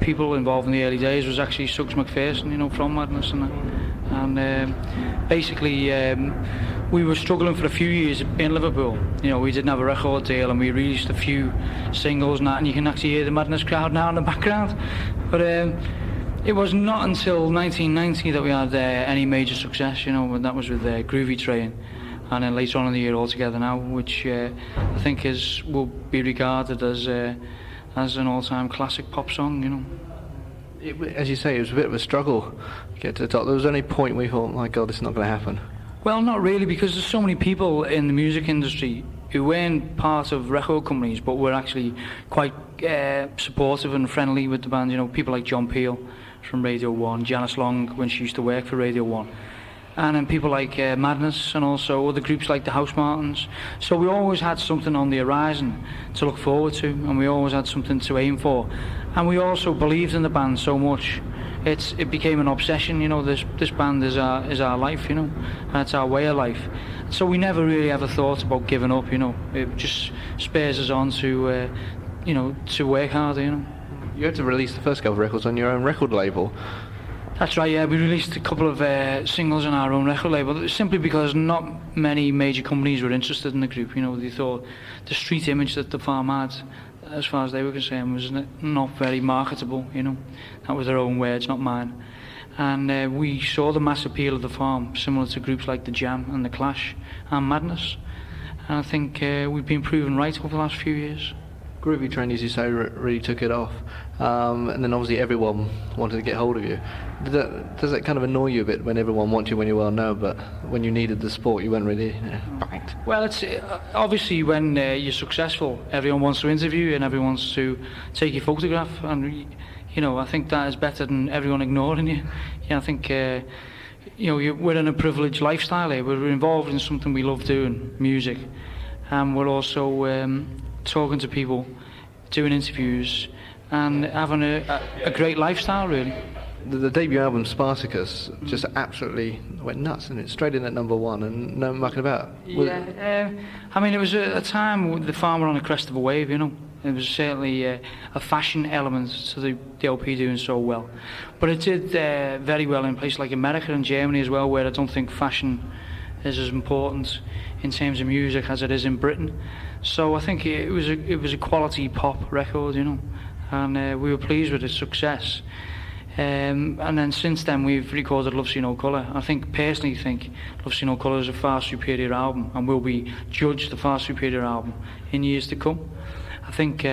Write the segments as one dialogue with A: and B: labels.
A: people involved in the early days was actually Suggs McPherson, you know, from Madness and that. And basically we were struggling for a few years in Liverpool. You know, we didn't have a record deal and we released a few singles and that, and you can actually hear the Madness crowd now in the background. But it was not until 1990 that we had any major success, you know, and that was with Groovy Train. And then later on in the year, All Together Now, which I think will be regarded as an all-time classic pop song, you know.
B: As you say, it was a bit of a struggle to get to the top. There was any point where you thought, my God, it's not going to happen?
A: Well, not really, because there's so many people in the music industry who weren't part of record companies, but were actually quite supportive and friendly with the band. You know, people like John Peel from Radio 1, Janice Long when she used to work for Radio 1. And then people like Madness and also other groups like the House Martins. So we always had something on the horizon to look forward to, and we always had something to aim for. And we also believed in the band so much, it became an obsession. You know, this band is our life, you know, and it's our way of life. So we never really ever thought about giving up, you know. It just spurs us on to, you know, to work harder, you know.
B: You had to release the first couple of records on your own record label.
A: That's right, yeah. We released a couple of singles on our own record label, simply because not many major companies were interested in the group. You know, they thought the street image that the Farm had, as far as they were concerned, was not very marketable, you know. That was their own words, not mine. And we saw the mass appeal of the Farm, similar to groups like The Jam and The Clash and Madness. And I think we've been proven right over the last few years.
B: Groovy Train, as you say, really took it off. And then obviously everyone wanted to get hold of you. Does that kind of annoy you a bit when everyone wants you when you're well known, but when you needed the support you weren't really backed?
A: Well, it's obviously when you're successful, everyone wants to interview you and everyone wants to take your photograph, and you know, I think that is better than everyone ignoring you. Yeah, I think you know, we're in a privileged lifestyle here. We're involved in something we love doing, music, and we're also talking to people, doing interviews, and having a great lifestyle, really.
B: The debut album, Spartacus, just absolutely went nuts, and it's straight in at #1 and no mucking about.
A: Yeah, I mean, it was a time when the Farm were on the crest of a wave, you know. It was certainly a fashion element to the LP doing so well. But it did very well in places like America and Germany as well, where I don't think fashion is as important in terms of music as it is in Britain. So I think it was a quality pop record, you know, and we were pleased with its success. And then since then we've recorded Love See No Colour. I personally think Love See No Colour is a far superior album and will be judged a far superior album in years to come. I think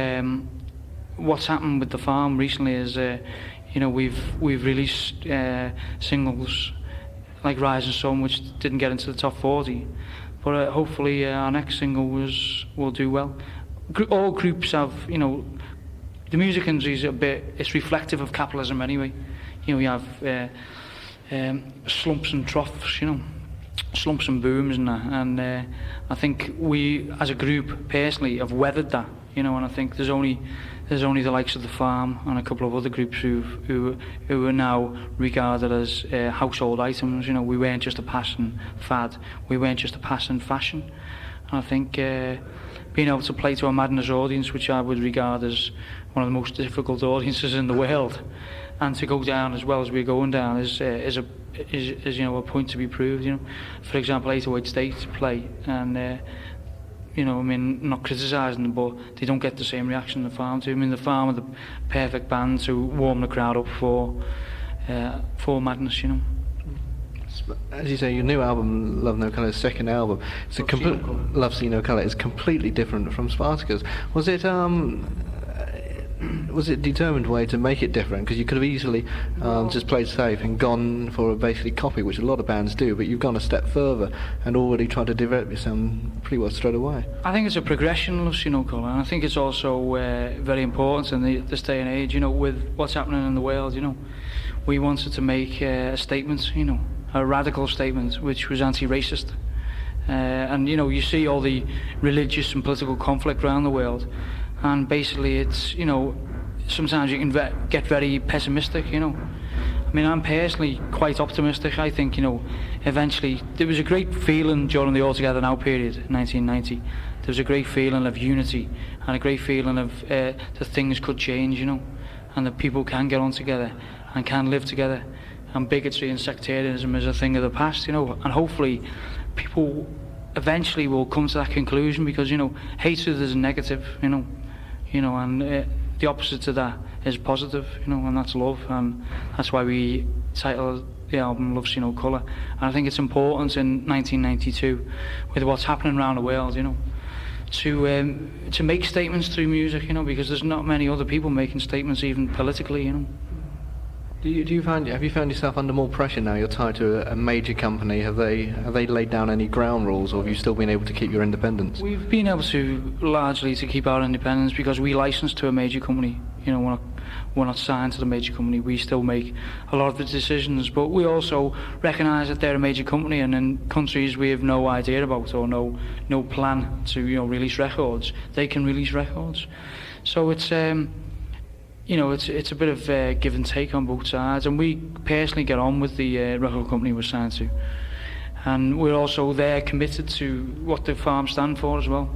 A: what's happened with the Farm recently is you know, we've released singles like Rising Sun, which didn't get into the top 40, but hopefully our next single will do well. All groups have, you know, the music industry is it's reflective of capitalism anyway. You know, you have slumps and troughs, you know, slumps and booms and that, and I think we as a group personally have weathered that, you know, and I think there's only the likes of the Farm and a couple of other groups who are now regarded as household items. You know, we weren't just a passing fad, we weren't just a passing fashion. And I think being able to play to a Madness audience, which I would regard as one of the most difficult audiences in the world, and to go down as well as we're going down is you know, a point to be proved. You know, for example, 808 State play, and you know, I mean, not criticising them, but they don't get the same reaction the Farm do. I mean, the Farm are the perfect band to warm the crowd up for Madness, you know.
B: As you say, your new album, Love No Colour, second album, it's Love See No Colour, is completely different from Spartacus. Was it determined way to make it different? Because you could have easily just played safe and gone for a basically copy, which a lot of bands do, but you've gone a step further and already tried to develop your sound pretty well straight away. I
A: think it's a progression, Love See No Colour, and I think it's also very important in this day and age, you know, with what's happening in the world, you know. We wanted to make a statement, you know, a radical statement, which was anti-racist. And, you know, you see all the religious and political conflict around the world, and basically it's, you know, sometimes you can get very pessimistic, you know. I mean, I'm personally quite optimistic. I think, you know, eventually there was a great feeling during the All Together Now period, 1990. There was a great feeling of unity and a great feeling of that things could change, you know. and that people can get on together and can live together, and bigotry and sectarianism is a thing of the past, you know, and hopefully people eventually will come to that conclusion, because, you know, hatred is negative, you know, and the opposite to that is positive, you know, and that's love, and that's why we titled the album Love's You Know Colour. And I think it's important in 1992, with what's happening around the world, you know, to make statements through music, you know, because there's not many other people making statements even politically, you know.
B: Have you found yourself under more pressure now? You're tied to a major company. Have they laid down any ground rules, or have you still been able to keep your independence?
A: We've been able to largely to keep our independence because we license to a major company. You know, we're not signed to the major company. We still make a lot of the decisions, but we also recognise that they're a major company, and in countries we have no idea about or no plan to, you know, release records, they can release records. So it's you know, it's a bit of give and take on both sides, and we personally get on with the record company we're signed to, and we're also there committed to what the Farm stand for as well.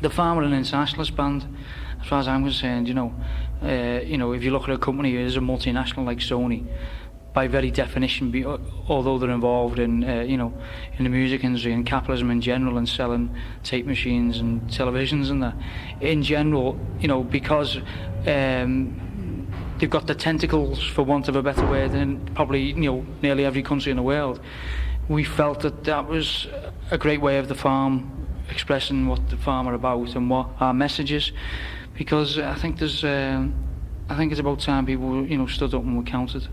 A: The Farm are an internationalist band, as far as I'm concerned. You know, if you look at a company that is a multinational like Sony, by very definition, although they're involved in in the music industry and capitalism in general and selling tape machines and televisions and that, in general, you know, because they've got the tentacles, for want of a better word, in probably, you know, nearly every country in the world. We felt that was a great way of the Farm expressing what the Farm are about and what our message is, because I think it's about time people, you know, stood up and were counted.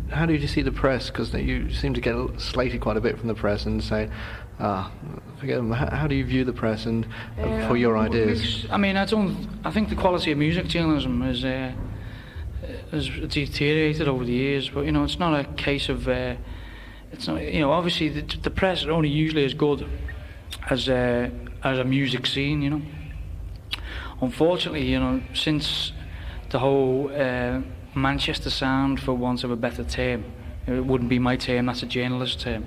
B: How do you see the press? Because you seem to get slated quite a bit from the press and say, forget them. How do you view the press and for your ideas?
A: I mean, I think the quality of music journalism has deteriorated over the years. But, you know, it's not a case of it's not. You know, obviously the press are only usually as good as a music scene. You know, unfortunately, you know, since the whole Manchester sound, for want of a better term, it wouldn't be my term, that's a journalist term,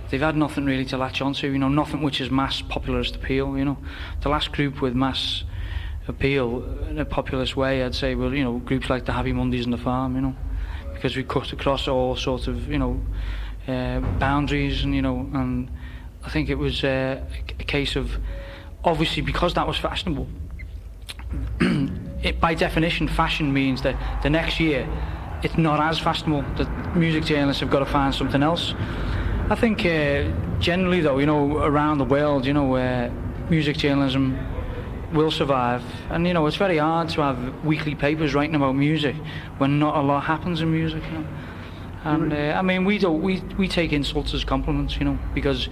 A: they've had nothing really to latch onto, you know, nothing which is mass popularist appeal, you know. The last group with mass appeal in a populist way, I'd say, well, you know, groups like the Happy Mondays and the Farm, you know, because we cut across all sorts of, you know, boundaries, and, you know, and I think it was a case of, obviously, because that was fashionable, by definition, fashion means that the next year it's not as fashionable, that music journalists have got to find something else. I think generally, though, you know, around the world, you know, music journalism will survive, and, you know, it's very hard to have weekly papers writing about music when not a lot happens in music, you know. And I mean, we take insults as compliments, you know, because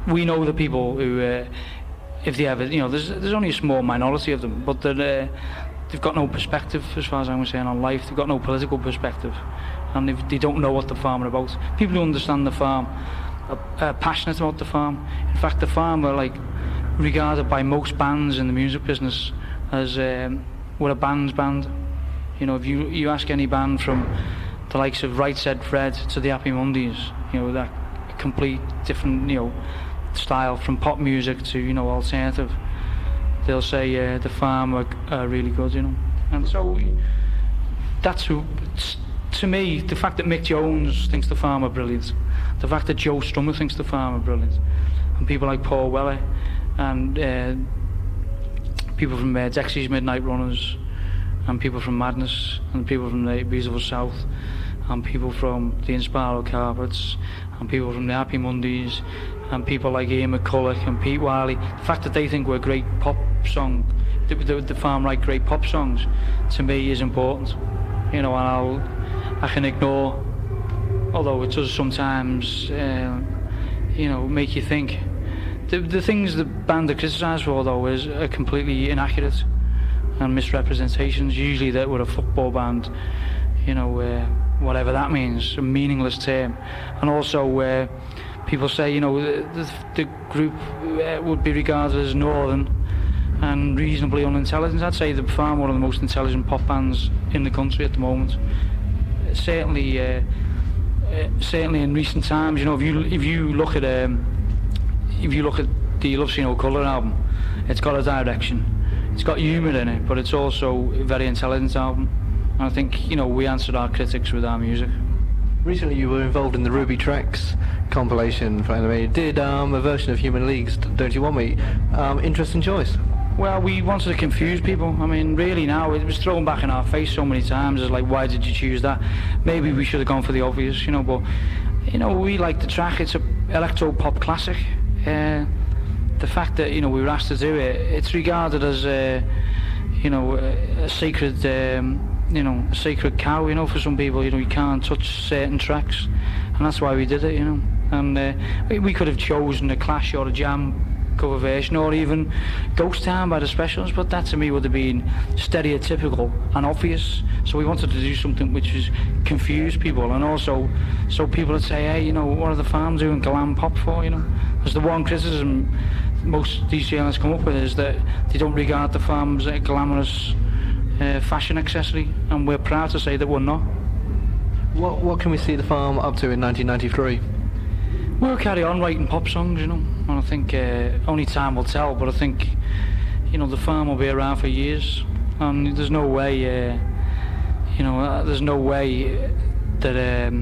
A: we know the people who if they ever, you know, there's only a small minority of them, but they've got no perspective, as far as I'm saying, on life. They've got no political perspective, and they don't know what the Farm are about. People who understand the Farm are passionate about the Farm. In fact, the Farm are like regarded by most bands in the music business as we're a band's band. You know, if you ask any band from the likes of Right Said Fred to the Happy Mondays, you know, that complete different, you know, style, from pop music to, you know, alternative, they'll say the Farm are really good, you know. And so that's to me, the fact that Mick Jones thinks the Farm are brilliant, the fact that Joe Strummer thinks the Farm are brilliant, and people like Paul Weller and people from Dexys Midnight Runners, and people from Madness, and people from the Beautiful South, and people from the Inspiral Carpets, and people from the Happy Mondays, and people like Ian McCulloch and Pete Wiley, the fact that they think we're great pop song, the Farm write great pop songs, to me is important, you know. And I can ignore, although it does sometimes, you know, make you think. The things the band are criticised for, though, are completely inaccurate and misrepresentations. Usually that we're a football band, you know, whatever that means, a meaningless term. And also people say, you know, the group would be regarded as northern and reasonably unintelligent. I'd say the Farm are one of the most intelligent pop bands in the country at the moment. Certainly in recent times, you know, if you look at the Love's You Know Colour album, it's got a direction. it's got humour in it, but it's also a very intelligent album. And I think, you know, we answered our critics with our music.
B: Recently you were involved in the Ruby Tracks compilation for anime. You did a version of Human League's Don't You Want Me. Interesting choice.
A: Well, we wanted to confuse people. I mean, really now, it was thrown back in our face so many times. It's like, why did you choose that? Maybe we should have gone for the obvious, you know, but, you know, we like the track. It's an electro-pop classic. The fact that, you know, we were asked to do it, it's regarded as, you know, a sacred, you know, a sacred cow, you know, for some people. You know, you can't touch certain tracks, and that's why we did it, you know. And we could have chosen a Clash or a Jam cover version, or even Ghost Town by the Specials, but that to me would have been stereotypical and obvious. So we wanted to do something which is confuse people, and also so people would say, hey, you know, what are the fans doing glam pop for, you know? Because the one criticism most DJ analysts come up with is that they don't regard the farms as a glamorous fashion accessory, and we're proud to say that we're not.
B: What can we see the farm up to in 1993?
A: We'll carry on writing pop songs, you know, and I think only time will tell, but I think, you know, the farm will be around for years, and there's no way, you know, there's no way that,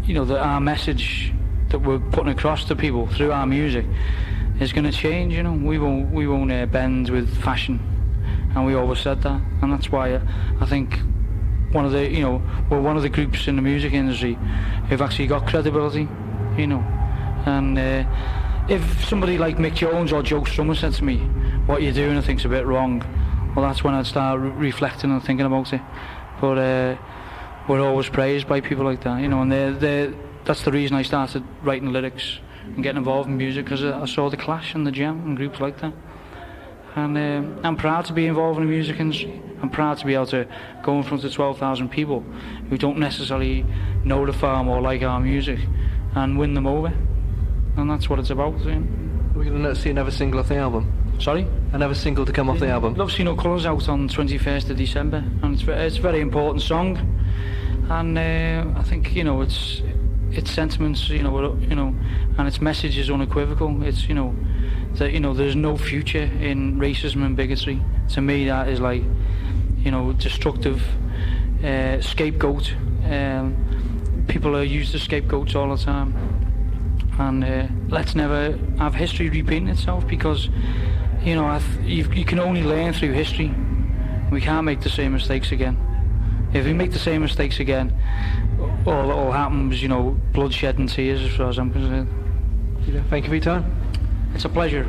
A: you know, that our message that we're putting across to people through our music is going to change, you know. We won't bend with fashion, and we always said that, and that's why I think one of the, you know, we're one of the groups in the music industry who've actually got credibility, you know. And if somebody like Mick Jones or Joe Strummer said to me, what you're doing I think's a bit wrong, well, that's when I'd start reflecting and thinking about it. But we're always praised by people like that, you know, and that's the reason I started writing lyrics and getting involved in music, because I saw the Clash and the Jam and groups like that. And I'm proud to be involved in the music industry. I'm proud to be able to go in front of 12,000 people who don't necessarily know the farm or like our music, and win them over. And that's what it's about. You know?
B: We're going to see another single off the album.
A: Sorry?
B: Another single to come off the album.
A: Love See No Colours out on 21st of December, and it's a very important song. And I think, you know, its sentiments, you know, and its message is unequivocal. It's, you know, that, you know, there's no future in racism and bigotry. To me, that is like, you know, destructive, scapegoat. People are used as scapegoats all the time, and let's never have history repeating itself, because, you know, you can only learn through history. We can't make the same mistakes again. If we make the same mistakes again, all that will happen is, you know, bloodshed and tears, as far as I'm concerned.
B: Thank you for your time.
A: It's a pleasure.